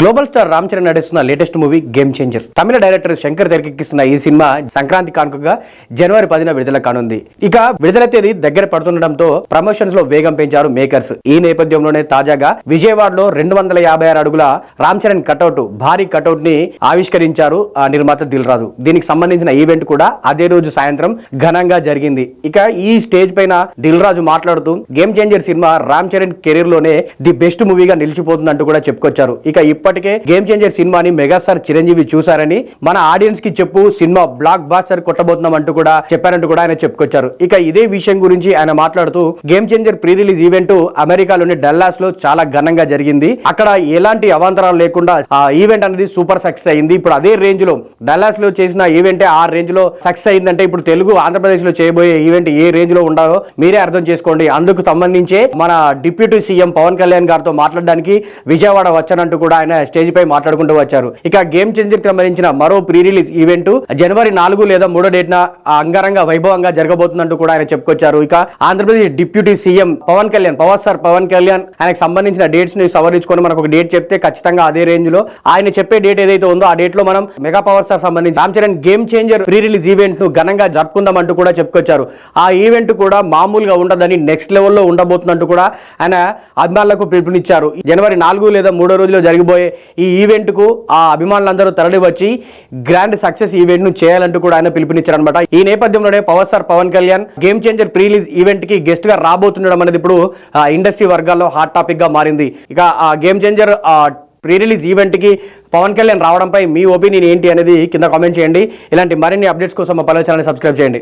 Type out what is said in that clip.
Global star Ram Charan నటిస్తున్న latest movie game changer. తమిళ director Shankar తెరకెక్కిస్తున్న ఈ cinema Sankranti కానుకగా జనవరి 10న విడుదల కానుంది. ఇక విడుదల తేదీ దగ్గర పడుతుండటంతో ప్రమోషన్స్ లో వేగం పెంచారు మేకర్స్. ఈ నేపథ్యంలోనే తాజాగా విజయవాడలో 256 అడుగుల రామ్ చరణ్ కటౌట్, భారీ కటౌట్ ని ఆవిష్కరించారు ఆ నిర్మాత దిల్ రాజు. దీనికి సంబంధించిన ఈవెంట్ కూడా అదే రోజు సాయంత్రం ఘనంగా జరిగింది. ఇక ఈ స్టేజ్ పైన దిల్ రాజు మాట్లాడుతూ game changer cinema Ram Charan career లోనే ది బెస్ట్ మూవీగా నిలిచిపోతుందంటూ కూడా చెప్పుకొచ్చారు. ఇక ఇప్పటికే గేమ్ చేంజర్ సినిమాని మెగాస్టార్ చిరంజీవి చూశారని, మన ఆడియన్స్ కి చెప్పు సినిమా బ్లాక్ బాస్టర్ కొట్టబోతున్నాం అంటూ కూడా చెప్పారంటూ కూడా ఆయన చెప్పుకొచ్చారు. ఇక ఇదే విషయం గురించి ఆయన మాట్లాడుతూ game Changer pre release event అమెరికాలోని డల్లాస్ లో చాలా ఘనంగా జరిగింది. అక్కడ ఎలాంటి అవాంతరాలు లేకుండా ఆ ఈవెంట్ అనేది సూపర్ సక్సెస్ అయింది. ఇప్పుడు అదే రేంజ్ లో డల్లాస్ లో చేసిన ఈవెంటే ఆ రేంజ్ లో సక్సెస్ అయిందంటే ఇప్పుడు తెలుగు ఆంధ్రప్రదేశ్ లో చేయబోయే ఈవెంట్ ఏ రేంజ్ లో ఉండాలో మీరే అర్థం చేసుకోండి. అందుకు సంబంధించే మన డిప్యూటీ సీఎం పవన్ కళ్యాణ్ గారితో మాట్లాడడానికి విజయవాడ వచ్చానంటూ కూడా ఆయన స్టేజ్ పై మాట్లాడుకుంటూ వచ్చారు. ఇక గేమ్ చేంజర్ కి సంబంధించిన మరో ప్రీ రిలీజ్ ఈవెంట్ జనవరి 4 లేదా 3 డేట్న అంగరంగ వైభవంగా జరగబోతుందంటూ కూడా ఆయన చెప్పుకొచ్చారు. ఇక ఆంధ్రప్రదేశ్ డిప్యూటీ సీఎం పవన్ కళ్యాణ్, పవన్ కళ్యాణ్ ఆయనకు సంబంధించిన డేట్స్ ని సవరించుకొని మనకు ఒక డేట్ చెప్తే ఖచ్చితంగా అదే రేంజ్ లో ఆయన చెప్పే డేట్ ఏదైతే ఉందో ఆ డేట్ లో మనం మెగా పవర్ స్టార్ సంబంధించి Ram Charan game Changer pre release event ను ఘనంగా జరుపుకుందాం అంటూ కూడా చెప్పుకొచ్చారు. ఆ ఈవెంట్ కూడా మామూలుగా ఉండదని నెక్స్ట్ లెవెల్లో ఉండబోతుందంటూ కూడా ఆయన అభిమానులకు పిలుపునిచ్చారు. జనవరి 4 లేదా 3 రోజుల్లో జరిగిపోయే ఈ ఈవెంట్ కు ఆ అభిమానులందరూ తరలి వచ్చి గ్రాండ్ సక్సెస్ ఈవెంట్ ను చేయాలంటూ కూడా ఆయన పిలుపునిచ్చారు అనమాట. ఈ నేపథ్యంలోనే power star Pawan Kalyan Game Changer pre release event కి గెస్ట్ గా రాబోతుండడం అనేది ఇప్పుడు ఇండస్ట్రీ వర్గాల్లో హాట్ టాపిక్ గా మారింది. ఇక ఆ game Changer pre release event కి పవన్ కళ్యాణ్ రావడంపై మీ ఒపీనియన్ ఏంటి అనేది కింద కామెంట్ చేయండి. ఇలాంటి మరిన్ని అప్డేట్స్ కోసం మా పల్లె ఛానల్ సబ్స్క్రైబ్ చేయండి.